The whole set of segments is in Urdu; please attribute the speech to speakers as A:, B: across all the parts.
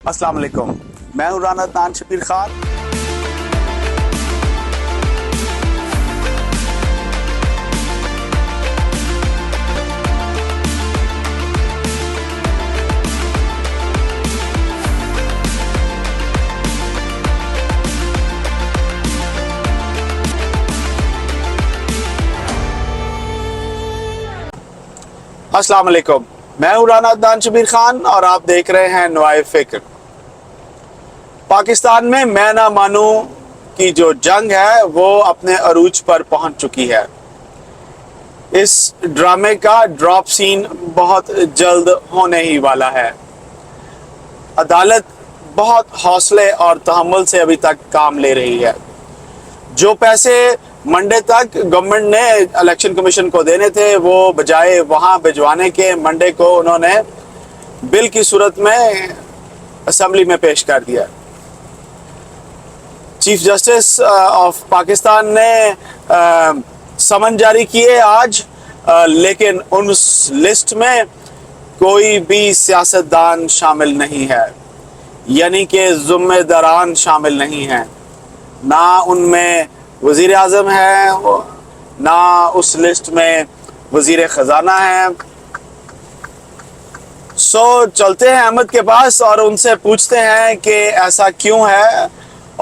A: السلام علیکم، میں ہوں رانا عدنان شبیر خان۔ السلام علیکم، میں ہوں رانا عدنان شبیر خان اور آپ دیکھ رہے ہیں نوائے فکر۔ پاکستان میں میں نہ مانوں کی جو جنگ ہے وہ اپنے عروج پر پہنچ چکی ہے۔ اس ڈرامے کا ڈراپ سین بہت جلد ہونے ہی والا ہے۔ عدالت بہت حوصلے اور تحمل سے ابھی تک کام لے رہی ہے۔ جو پیسے منڈے تک گورنمنٹ نے الیکشن کمیشن کو دینے تھے وہ بجائے وہاں بھجوانے کے منڈے کو انہوں نے بل کی صورت میں اسمبلی میں پیش کر دیا۔ چیف جسٹس آف پاکستان نے سمن جاری کیے آج، لیکن اس لسٹ میں کوئی بھی سیاستدان شامل نہیں ہے، یعنی کہ ذمہ داران شامل نہیں ہیں۔ نہ ان میں وزیر اعظم ہے، نہ اس لسٹ میں وزیر خزانہ ہے۔ چلتے ہیں احمد کے پاس اور ان سے پوچھتے ہیں کہ ایسا کیوں ہے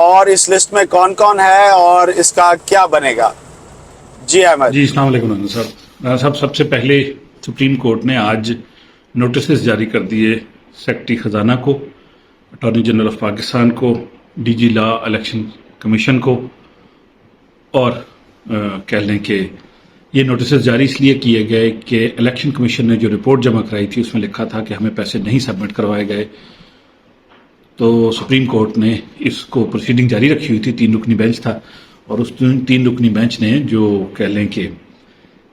A: اور اس لسٹ میں کون کون ہے اور اس کا کیا بنے گا۔ جی احمد۔
B: جی السلام علیکم رانا صاحب۔ رانا صاحب، سب سے پہلے سپریم کورٹ نے آج نوٹسز جاری کر دیے سیکرٹری خزانہ کو، اٹارنی جنرل آف پاکستان کو، ڈی جی لا الیکشن کمیشن کو، اور کہہ لیں کہ یہ نوٹسز جاری اس لیے کیے گئے کہ الیکشن کمیشن نے جو رپورٹ جمع کرائی تھی اس میں لکھا تھا کہ ہمیں پیسے نہیں سبمٹ کروائے گئے، تو سپریم کورٹ نے اس کو پروسیڈنگ جاری رکھی ہوئی تھی، 3 رکنی بینچ تھا، اور اس 3 رکنی بینچ نے جو کہہ لیں کہ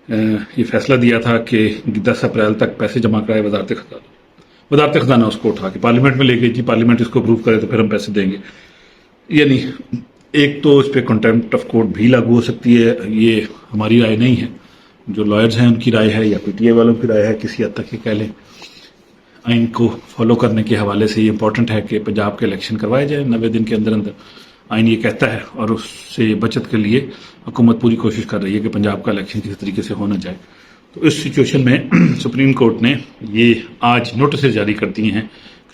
B: یہ فیصلہ دیا تھا کہ 10 اپریل تک پیسے جمع کرائے وزارت خزانہ اس کو اٹھا کے پارلیمنٹ میں لے گئی، جی پارلیمنٹ اس کو اپروو کرے تو پھر ہم پیسے دیں گے۔ یعنی ایک تو اس پہ کنٹمپٹ آف کورٹ بھی لاگو ہو سکتی ہے، یہ ہماری رائے نہیں ہے، جو لائرز ہیں ان کی رائے ہے یا پی ٹی اے والوں کی رائے ہے، کسی حد تک یہ کہہ لیں آئین کو فالو کرنے کے حوالے سے یہ امپورٹنٹ ہے کہ پنجاب کے الیکشن کروائے جائیں 90 دن کے اندر اندر، آئین یہ کہتا ہے، اور اس سے بچت کے لیے حکومت پوری کوشش کر رہی ہے کہ پنجاب کا الیکشن کسی طریقے سے ہونا جائے۔ تو اس سچویشن میں سپریم کورٹ نے یہ آج نوٹسز جاری کر دیے ہیں،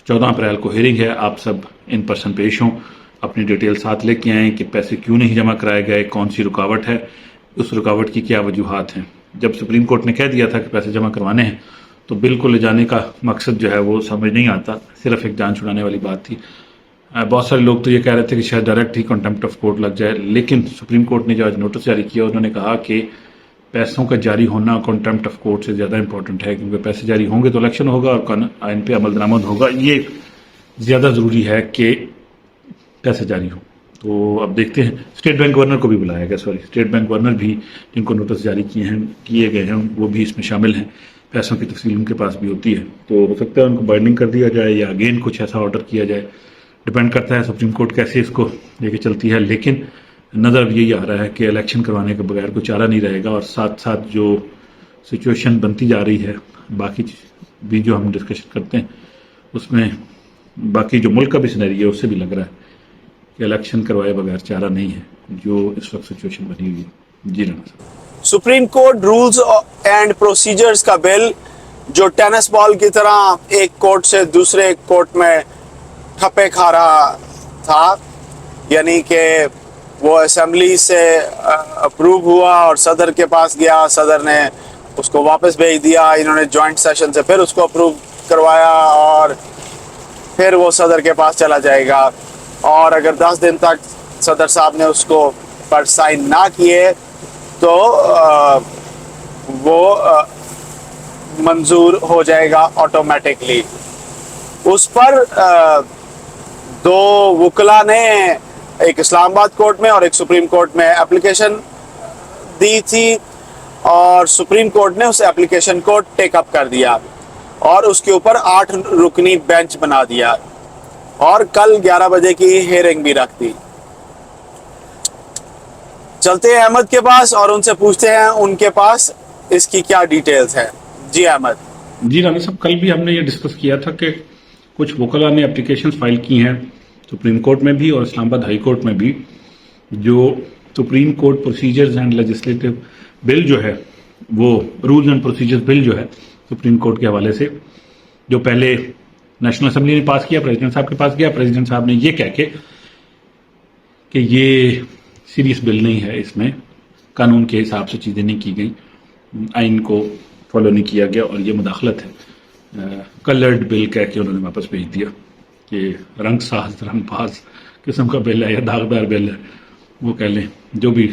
B: 14 اپریل کو ہیئرنگ ہے، آپ سب ان پرسن پیش ہوں، اپنی ڈیٹیل ساتھ لے کے آئیں کہ پیسے کیوں نہیں جمع کرائے گئے، کون سی رکاوٹ ہے، اس رکاوٹ کی کیا وجوہات ہیں۔ جب سپریم کورٹ نے کہہ دیا تھا کہ پیسے جمع کروانے ہیں تو بل کو لے جانے کا مقصد جو ہے وہ سمجھ نہیں آتا، صرف ایک جان چھڑانے والی بات تھی۔ بہت سارے لوگ تو یہ کہہ رہے تھے کہ شاید direct he contempt of court لگ جائے، لیکن سپریم کورٹ نے جو آج نوٹس جاری کیا انہوں نے کہا کہ پیسوں کا جاری ہونا کنٹمپٹ آف کورٹ سے زیادہ امپورٹنٹ ہے، کیونکہ پیسے جاری ہوں گے تو الیکشن ہوگا اور آئین پہ عمل درآمد ہوگا، یہ زیادہ ضروری ہے کہ پیسے جاری ہوں۔ تو اب دیکھتے ہیں، اسٹیٹ بینک گورنر کو بھی بلایا گیا، اسٹیٹ بینک گورنر بھی جن کو نوٹس جاری کیے گئے ہیں وہ بھی اس میں شامل ہیں، پیسوں کی تفصیل ان کے پاس بھی ہوتی ہے، تو ہو سکتا ہے ان کو بائنڈنگ کر دیا جائے یا اگین کچھ ایسا آرڈر کیا جائے، ڈپینڈ کرتا ہے سپریم کورٹ کیسے اس کو لے کے چلتی ہے، لیکن نظر اب یہی آ رہا ہے کہ الیکشن کروانے کے بغیر کوئی چارہ نہیں رہے گا، اور ساتھ ساتھ جو سچویشن بنتی جا رہی ہے، باقی بھی جو ہم ڈسکشن کرتے ہیں اس میں باقی جو ملک کا بھی سینیریو ہے اس سے بھی لگ رہا ہے کہ الیکشن کروائے بغیر چارہ نہیں ہے جو اس وقت سچویشن بنی ہوئی ہے۔ جی رانا صاحب۔
A: Supreme court rules and procedures کا بل جو ٹینس بال کی طرح ایک کورٹ سے دوسرے کورٹ میں ٹھپے کھا رہا تھا، یعنی کہ وہ اسمبلی سے اپروو ہوا اور صدر کے پاس گیا، صدر نے اس کو واپس بھیج دیا، انہوں نے جوائنٹ سیشن سے پھر اس کو اپروو کروایا اور پھر وہ صدر کے پاس چلا جائے گا، اور اگر 10 دن تک صدر صاحب نے اس کو پر سائن نہ کیے تو وہ منظور ہو جائے گا آٹومیٹکلی۔ اس پر 2 وکلا نے ایک اسلام آباد کورٹ میں اور ایک سپریم کورٹ میں اپلیکیشن دی تھی، اور سپریم کورٹ نے اس اپلیکیشن کو ٹیک اپ کر دیا اور اس کے اوپر 8 رکنی بینچ بنا دیا، اور کل 11 بجے کی ہیئرنگ بھی رکھ دی۔ چلتے ہیں احمد کے پاس اور ان سے پوچھتے ہیں ان کے پاس اس کی کیا ڈیٹیلز ہیں۔ جی احمد۔
B: جی رانا صاحب، کل بھی ہم نے یہ ڈسکس کیا تھا کہ کچھ وکلاء نے اپلیکیشنز فائل کی ہیں سپریم کورٹ میں بھی اور اسلام آباد ہائی کورٹ میں بھی، جو supreme court procedures and legislative bill جو ہے، وہ رولز اینڈ پروسیجرز بل جو ہے سپریم کورٹ کے حوالے سے، جو پہلے نیشنل اسمبلی نے پاس کیا، پریزیڈنٹ صاحب کے پاس گیا، پریزیڈنٹ صاحب نے یہ کہہ کے کہ یہ سیریس بل نہیں ہے، اس میں قانون کے حساب سے چیزیں نہیں کی گئی، آئین کو فالو نہیں کیا گیا اور یہ مداخلت ہے، کلرڈ بل کہہ کے انہوں نے واپس بھیج دیا کہ رنگ ساز رنگ باز قسم کا بل ہے یا داغدار بل ہے، وہ کہہ لیں، جو بھی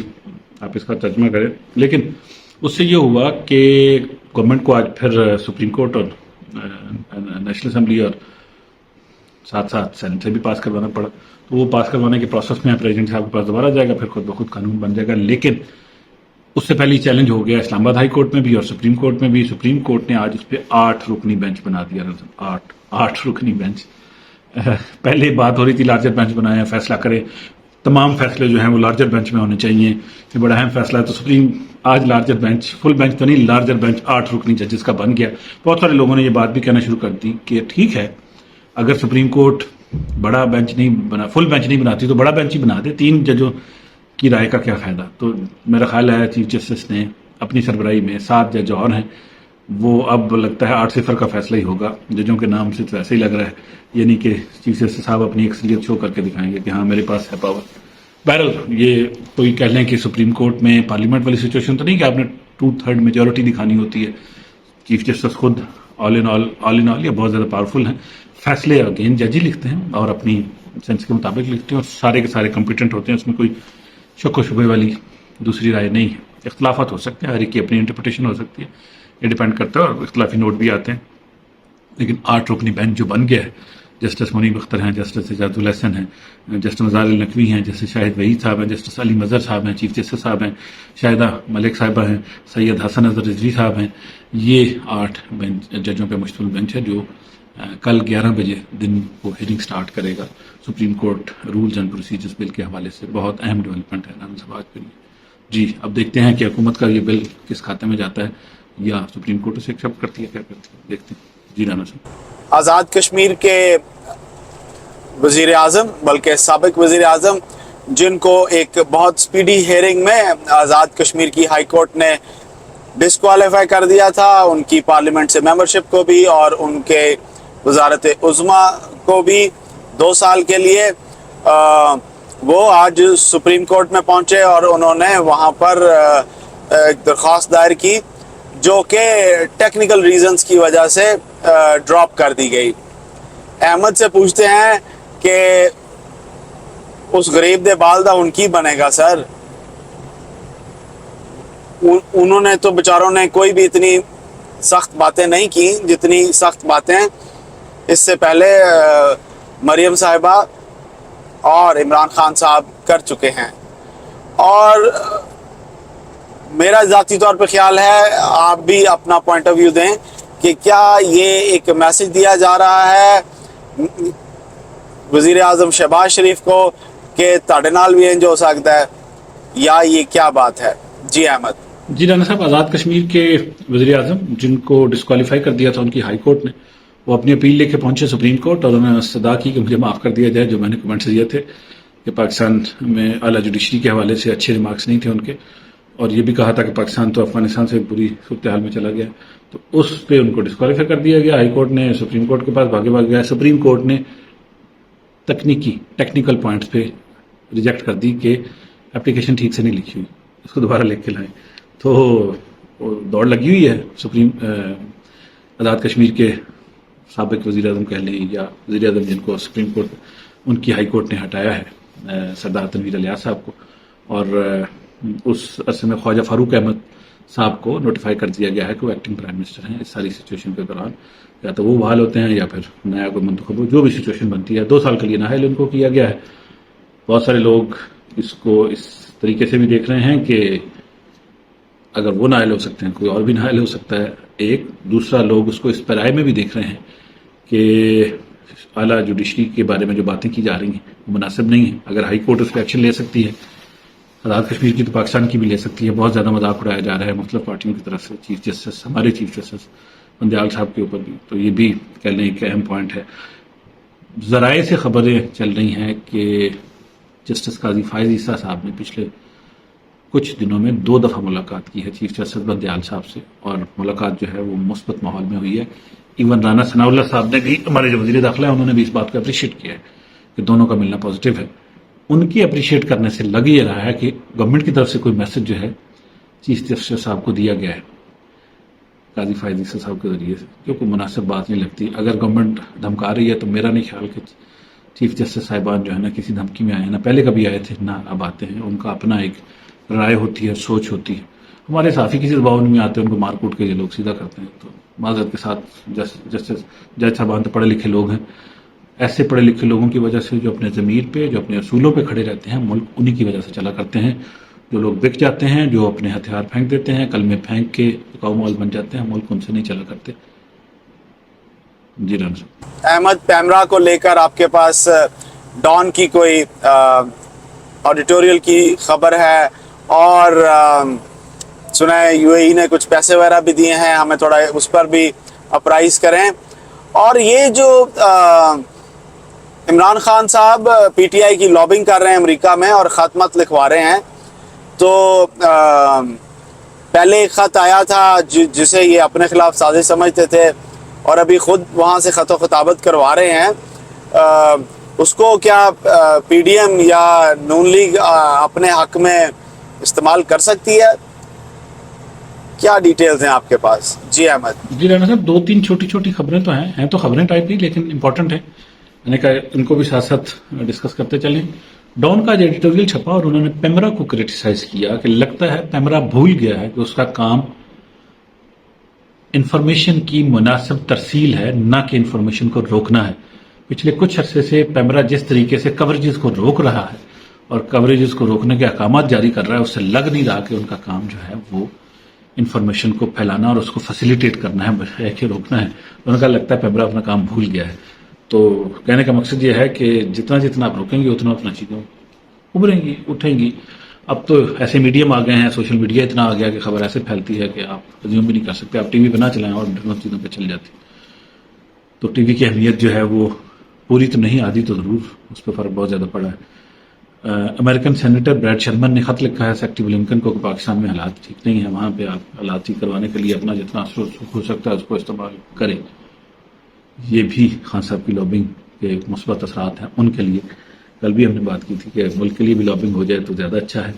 B: آپ اس کا ترجمہ کریں۔ لیکن اس سے یہ ہوا کہ گورنمنٹ کو آج پھر سپریم کورٹ اور نیشنل اسمبلی اور ساتھ ساتھ سینٹ سے بھی پاس کروانا پڑا، تو وہ پاس کروانے کے پروسیس میں پریزیڈنٹ صاحب کے پاس دوبارہ جائے گا، پھر خود بخود قانون بن جائے گا۔ لیکن اس سے پہلے چیلنج ہو گیا اسلام آباد ہائی کورٹ میں بھی اور سپریم کورٹ میں بھی۔ سپریم کورٹ نے آج اس پہ 8 رکنی بینچ بنا دیا، 8 رکنی بینچ۔ پہلے بات ہو رہی تھی لارجر بینچ بنائیں، فیصلہ کریں، تمام فیصلے جو ہیں وہ لارجر بینچ میں ہونے چاہیے، یہ بڑا اہم فیصلہ ہے۔ تو سپریم آج لارجر بینچ، فل بینچ تو نہیں، لارجر بینچ 8 رکنی ججز کا بن گیا۔ بہت سارے لوگوں نے یہ بات بھی کہنا شروع کر دی کہ ٹھیک ہے، اگر سپریم کورٹ بڑا بینچ نہیں بنا، فل بینچ نہیں بناتی تو بڑا بینچ ہی بنا دے، 3 ججوں کی رائے کا کیا فائدہ۔ تو میرا خیال ہے چیف جسٹس نے اپنی سربراہی میں 7 جج اور ہیں، وہ اب لگتا ہے 8-0 کا فیصلہ ہی ہوگا۔ ججوں کے نام سے تو ایسے ہی لگ رہا ہے، یعنی کہ چیف جسٹس صاحب اپنی اکثریت شو کر کے دکھائیں گے کہ ہاں میرے پاس ہے پاور۔ بہرحال یہ کوئی کہہ لیں کہ سپریم کورٹ میں پارلیمنٹ والی سچویشن تو نہیں کہ آپ نے 2/3 میجورٹی دکھانی ہوتی ہے۔ چیف جسٹس خود آل ان آل یا بہت زیادہ پاورفل ہیں، فیصلے اگین جج ہی لکھتے ہیں اور اپنی سینس کے مطابق لکھتے ہیں اور سارے کے سارے کمپیٹنٹ ہوتے ہیں، اس میں کوئی شک و شبے والی دوسری رائے نہیں ہے۔ اختلافات ہو سکتے ہیں، ہر ایک کی اپنی انٹرپریٹیشن ہو سکتی ہے، یہ ڈیپینڈ کرتا ہے اور اختلافی نوٹ بھی آتے ہیں۔ لیکن 8 رکنی بینچ جو بن گیا ہے، جسٹس منیب اختر ہیں، جسٹس اعجاز الحسن ہیں، جسٹس مزار النقوی ہیں، جسٹس شاہد وحید صاحب ہیں، جسٹس علی مظہر صاحب ہیں، چیف جسٹس صاحب ہیں، شاہدہ ملک صاحبہ ہیں، سید حسن اظہر رضوی صاحب ہیں۔ یہ 8 ججوں پہ مشتمل بینچ ہے جو کل 11 بجے دن کو ہیئرنگ سٹارٹ کرے گا supreme court rules and procedures bill کے حوالے سے۔ بہت اہم ڈیولپمنٹ ہے نام سماج کے لیے۔ جی اب دیکھتے ہیں کہ حکومت کا یہ بل کس کھاتے میں جاتا ہے یا سپریم کورٹ اسے ایکسیپٹ کرتی ہے، کیا کرتی ہے، دیکھتے ہیں۔ جی رانا صاحب۔
A: آزاد کشمیر کے وزیر اعظم، بلکہ سابق وزیر اعظم، جن کو ایک بہت سپیڈی ہیئرنگ میں آزاد کشمیر کی ہائی کورٹ نے ڈسکوالیفائی کر دیا تھا، ان کی پارلیمنٹ سے ممبرشپ کو بھی اور ان کے وزارت عظمیٰ کو بھی 2 سال کے لیے، وہ آج سپریم کورٹ میں پہنچے اور انہوں نے وہاں پر ایک درخواست دائر کی جو کہ ٹیکنیکل ریزنز کی وجہ سے ڈراپ کر دی گئی۔ احمد سے پوچھتے ہیں کہ اس غریب دے بالدہ ان کی بنے گا سر، انہوں نے تو بیچاروں نے کوئی بھی اتنی سخت باتیں نہیں کی جتنی سخت باتیں اس سے پہلے مریم صاحبہ اور عمران خان صاحب کر چکے ہیں۔ اور میرا ذاتی طور پہ خیال ہے، آپ بھی اپنا پوائنٹ آف ویو دیں کہ کیا یہ ایک میسج دیا جا رہا ہے وزیر اعظم شہباز شریف کو کہ تاڑے نال بھی انج ہو سکتا ہے، یا یہ کیا بات ہے؟ جی احمد۔
B: جی رانا صاحب، آزاد کشمیر کے وزیر اعظم جن کو ڈسکوالیفائی کر دیا تھا ان کی ہائی کورٹ نے، وہ اپنی اپیل لے کے پہنچے سپریم کورٹ اور انہوں نے استدعا کی کہ مجھے معاف کر دیا جائے۔ جو میں نے کمنٹس دیے تھے کہ پاکستان میں اعلیٰ جوڈیشری کے حوالے سے اچھے ریمارکس نہیں تھے ان کے، اور یہ بھی کہا تھا کہ پاکستان تو افغانستان سے بری صورتحال میں چلا گیا، تو اس پہ ان کو ڈسکوالیفائی کر دیا گیا۔ ہائی کورٹ نے سپریم کورٹ کے پاس بھاگے گیا، سپریم کورٹ نے ٹیکنیکل پوائنٹس پہ ریجیکٹ کر دی کہ اپلیکیشن ٹھیک سے نہیں لکھی ہوئی، اس کو دوبارہ لکھ کے لائیں۔ تو دوڑ لگی ہوئی ہے سپریم آزاد کشمیر کے سابق وزیر اعظم کہہ لیں یا وزیر اعظم جن کو سپریم کورٹ ان کی ہائی کورٹ نے ہٹایا ہے، سردار تنویر الیاس صاحب کو، اور اس عرصے میں خواجہ فاروق احمد صاحب کو نوٹیفائی کر دیا گیا ہے کہ وہ ایکٹنگ پرائم منسٹر ہیں اس ساری سچویشن کے دوران، یا تو وہ بحال ہوتے ہیں یا پھر نیا کوئی منتخب ہو، جو بھی سچویشن بنتی ہے۔ 2 سال کے لیے نااہل ان کو کیا گیا ہے۔ بہت سارے لوگ اس کو اس طریقے سے بھی دیکھ رہے ہیں کہ اگر وہ نااہل ہو سکتے ہیں کوئی اور بھی نااہل ہو سکتا ہے۔ ایک دوسرا لوگ اس کو اس پیرائے میں بھی دیکھ رہے ہیں کہ اعلیٰ جوڈیشری کے بارے میں جو باتیں کی جا رہی ہیں وہ مناسب نہیں ہیں۔ اگر ہائی کورٹ اس پہ ایکشن لے سکتی ہے، آزاد کشمیر کی تو پاکستان کی بھی لے سکتی ہے۔ بہت زیادہ مذاق اڑایا جا رہا ہے مختلف پارٹیوں کی طرف سے، چیف جسٹس، ہمارے چیف جسٹس بندیال صاحب کے اوپر بھی، تو یہ بھی کہہ لیں ایک اہم پوائنٹ ہے۔ ذرائع سے خبریں چل رہی ہیں کہ جسٹس قاضی فائز عیسیٰ صاحب نے پچھلے کچھ دنوں میں 2 دفعہ ملاقات کی ہے چیف جسٹس بندیال صاحب سے، اور ملاقات جو ہے وہ مثبت ماحول میں ہوئی ہے. ایون رانا ثناء اللہ صاحب نے بھی، ہمارے جو وزیر داخلہ ہیں، انہوں نے بھی اس بات کو اپریشیٹ کیا ہے کہ دونوں کا ملنا پازیٹیو ہے. ان کی اپریشیٹ کرنے سے لگ یہ رہا ہے کہ گورنمنٹ کی طرف سے کوئی میسج جو ہے چیف جسٹس صاحب کو دیا گیا ہے قاضی فائز عیسیٰ صاحب کے ذریعے سے، جو کوئی مناسب بات نہیں لگتی. اگر گورنمنٹ دھمکا رہی ہے تو میرا نہیں خیال کہ چیف جسٹس صاحبان جو ہے نا کسی دھمکی میں آئے ہیں، نہ پہلے کبھی آئے تھے نہ اب آتے ہیں. ان کا اپنا ایک رائے ہوتی ہے، سوچ ہوتی ہے. ہمارے صحافی کسی دباؤ میں آتے ہیں، ان کو مار کوٹ کے یہ لوگ سیدھا کرتے ہیں. تو معذرت کے ساتھ جسٹس جج صاحبان تو پڑھے لکھے لوگ ہیں. ایسے پڑھے لکھے لوگوں کی وجہ سے جو اپنے ضمیر پہ، جو اپنے اصولوں پہ کھڑے رہتے ہیں، ملک انہی کی وجہ سے چلا کرتے ہیں. جو لوگ بک جاتے ہیں، جو اپنے ہتھیار پھینک دیتے ہیں، کلمے پھینک کے قوم مال بن جاتے ہیں، ملک ان سے نہیں چلا کرتے. جی رانا صاحب.
A: احمد پیمرا کو لے کر آپ کے پاس ڈان کی کوئی آڈیٹوریل کی خبر ہے، اور سنا ہے یو اے ای نے کچھ پیسے وغیرہ بھی دیے ہیں، ہمیں تھوڑا اس پر بھی اپرائز کریں. اور یہ جو عمران خان صاحب پی ٹی آئی کی لابنگ کر رہے ہیں امریکہ میں اور خط مت لکھوا رہے ہیں، تو پہلے ایک خط آیا تھا جسے یہ اپنے خلاف سازش سمجھتے تھے، اور ابھی خود وہاں سے خط و خطابت کروا رہے ہیں. اس کو کیا پی ڈی ایم یا نون لیگ اپنے حق میں استعمال کر سکتی ہے؟ کیا ڈیٹیلز ہیں آپ کے پاس؟ جی احمد.
B: جی رانا صاحب، 2-3 چھوٹی چھوٹی خبریں تو ہیں تو خبریں ٹائپ ہی، لیکن امپورٹنٹ ہیں. میں نے کہا ان کو بھی ساتھ ساتھ ڈسکس کرتے چلیں. ڈان کا ایڈیٹوریل چھپا اور انہوں نے پیمرا کو کرٹیسائز کیا کہ لگتا ہے پیمرا بھول گیا ہے کہ اس کا کام انفارمیشن کی مناسب ترسیل ہے، نہ کہ انفارمیشن کو روکنا ہے. پچھلے کچھ عرصے سے پیمرا جس طریقے سے کوریجز کو روک رہا ہے اور کوریجز کو روکنے کے احکامات جاری کر رہا ہے، اس سے لگ نہیں رہا کہ ان کا کام جو ہے وہ انفارمیشن کو پھیلانا اور اس کو فیسیلیٹیٹ کرنا ہے کہ روکنا ہے. ان کا لگتا ہے پیمرا اپنا کام بھول گیا ہے. تو کہنے کا مقصد یہ ہے کہ جتنا جتنا آپ روکیں گے اتنا اتنا چیزیں ابھریں گی، اٹھیں گی. اب تو ایسے میڈیم آ گئے ہیں، سوشل میڈیا اتنا آ گیا کہ خبر ایسے پھیلتی ہے کہ آپ ازیوم بھی نہیں کر سکتے. آپ ٹی وی پہ نہ چلائیں اور ڈفرنٹ چیزوں پہ چل جاتی. تو ٹی وی کی اہمیت جو ہے وہ پوری تو نہیں، آدھی تو ضرور اس پہ فرق بہت زیادہ پڑا ہے. امریکن سینیٹر بریڈ شرمن نے خط لکھا ہے سیکٹری بلنکن کو کہ پاکستان میں حالات ٹھیک نہیں ہیں، وہاں پہ آپ حالات ٹھیک کروانے کے لیے اپنا جتنا ہو سکتا ہے اس کو استعمال کریں. یہ بھی خان صاحب کی لابنگ کے مثبت اثرات ہیں ان کے لیے. کل بھی ہم نے بات کی تھی کہ ملک کے لیے بھی لابنگ ہو جائے تو زیادہ اچھا ہے.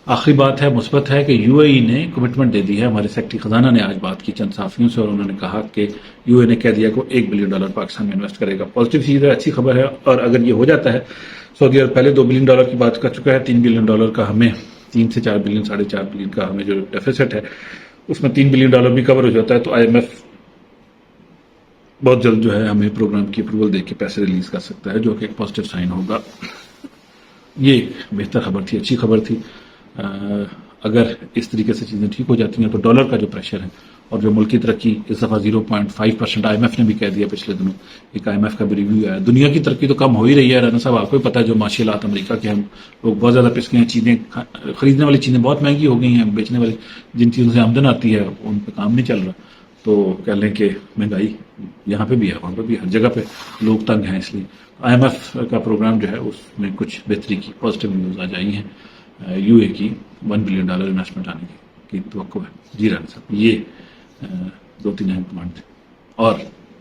B: آخری بات ہے مثبت ہے کہ یو اے ای نے کمٹمنٹ دے دی ہے. ہمارے سیکٹری خزانہ نے آج بات کی چند صحافیوں سے اور انہوں نے کہا کہ یو اے نے کہہ دیا کہ وہ $1 بلین پاکستان میں انویسٹ کرے گا. پازیٹیو چیز ہے، اچھی خبر ہے. اور اگر یہ ہو جاتا ہے، سعودی عرب پہلے $2 بلین کی بات کر چکا ہے. $3 بلین کا ہمیں 3 سے 4 بلین، 4.5 بلین کا ہمیں جو ڈیفیسٹ ہے اس میں $3 بلین بھی کور ہو جاتا ہے. تو آئی ایم ایف بہت جلد جو ہے ہمیں پروگرام کی اپروول دے کے پیسے ریلیز کر سکتا ہے، جو کہ ایک پازیٹیو سائن ہوگا. یہ ایک بہتر خبر تھی، اچھی خبر تھی. اگر اس طریقے سے چیزیں ٹھیک ہو جاتی ہیں تو ڈالر کا جو پریشر ہے اور جو ملکی ترقی اس دفعہ 0.5% آئی ایم ایف نے بھی کہہ دیا پچھلے دنوں. ایک آئی ایم ایف کا بھی ریویو آیا. دنیا کی ترقی تو کم ہو ہی رہی ہے رانا صاحب، آپ کو پتا ہے جو معاشی حالات امریکہ کے، ہم لوگ بہت زیادہ پس گئے ہیں. چیزیں خریدنے والی چیزیں بہت مہنگی ہو گئی ہیں، بیچنے والی جن چیزوں سے آمدن آتی ہے ان پہ کام نہیں چل رہا. تو کہہ لیں کہ مہنگائی یہاں پہ بھی ہے، وہاں پہ بھی، ہر جگہ پہ لوگ تنگ ہیں. اس لیے آئی ایم ایف کا پروگرام جو ہے اس میں کچھ بہتری کی پازیٹیو نیوز آ جائی ہیں. یو اے کی $1 بلین انویسٹمنٹ آنے کی توقع ہے. جی رانا صاحب، یہ 2-3 اہم پوائنٹ تھے. اور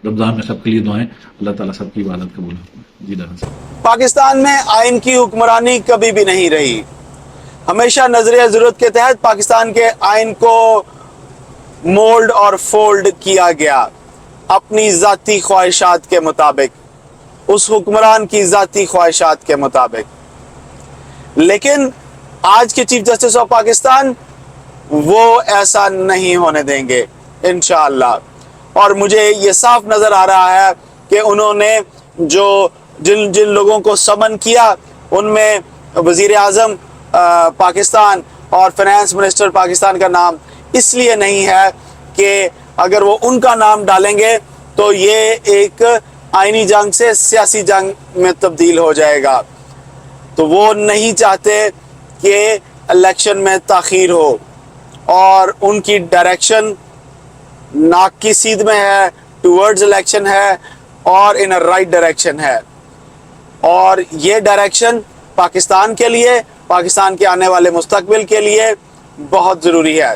B: رمضان میں سب کے لیے دعائیں، اللہ تعالیٰ سب کی عبادت قبول کرے. جی رانا صاحب.
A: پاکستان میں آئین کی حکمرانی کبھی بھی نہیں رہی. ہمیشہ نظریہ ضرورت کے تحت پاکستان کے آئین کو مولڈ اور فولڈ کیا گیا اپنی ذاتی خواہشات کے مطابق، اس حکمران کی ذاتی خواہشات کے مطابق. لیکن آج کے چیف جسٹس آف پاکستان وہ ایسا نہیں ہونے دیں گے انشاءاللہ. اور مجھے یہ صاف نظر آ رہا ہے کہ انہوں نے جن لوگوں کو سمن کیا ان میں وزیر اعظم پاکستان اور فائنانس منسٹر پاکستان کا نام اس لیے نہیں ہے کہ اگر وہ ان کا نام ڈالیں گے تو یہ ایک آئینی جنگ سے سیاسی جنگ میں تبدیل ہو جائے گا. تو وہ نہیں چاہتے کہ الیکشن میں تاخیر ہو، اور ان کی ڈائریکشن ناک کی سیدھ میں ہے، ٹورڈز الیکشن ہے اور ان رائٹ ڈائریکشن ہے. اور یہ ڈائریکشن پاکستان کے لیے، پاکستان کے آنے والے مستقبل کے لیے بہت ضروری ہے۔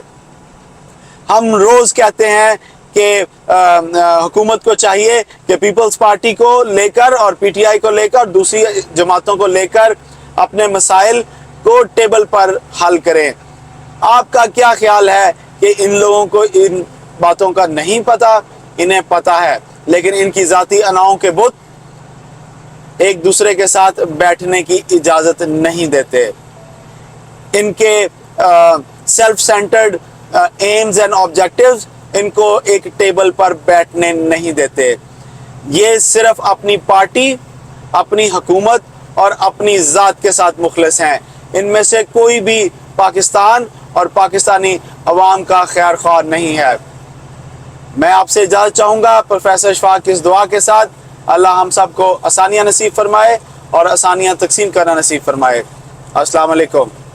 A: ہم روز کہتے ہیں کہ حکومت کو چاہیے کہ پیپلز پارٹی کو لے کر اور پی ٹی آئی کو لے کر اور دوسری جماعتوں کو لے کر اپنے مسائل کو ٹیبل پر حل کریں۔ آپ کا کیا خیال ہے کہ ان لوگوں کو ان باتوں کا نہیں پتہ؟ انہیں پتہ ہے، لیکن ان کی ذاتی اناؤں کے بت ایک دوسرے کے ساتھ بیٹھنے کی اجازت نہیں دیتے۔ ان کے self centred aims and objectives ان کو ایک ٹیبل پر بیٹھنے نہیں دیتے۔ یہ صرف اپنی پارٹی، اپنی حکومت اور اپنی ذات کے ساتھ مخلص ہیں۔ ان میں سے کوئی بھی پاکستان اور پاکستانی عوام کا خیر خواہ نہیں ہے۔ میں آپ سے اجازت چاہوں گا پروفیسر اشفاق کی اس دعا کے ساتھ۔ اللہ ہم سب کو آسانیاں نصیب فرمائے اور آسانیاں تقسیم کرنا نصیب فرمائے۔ السلام علیکم۔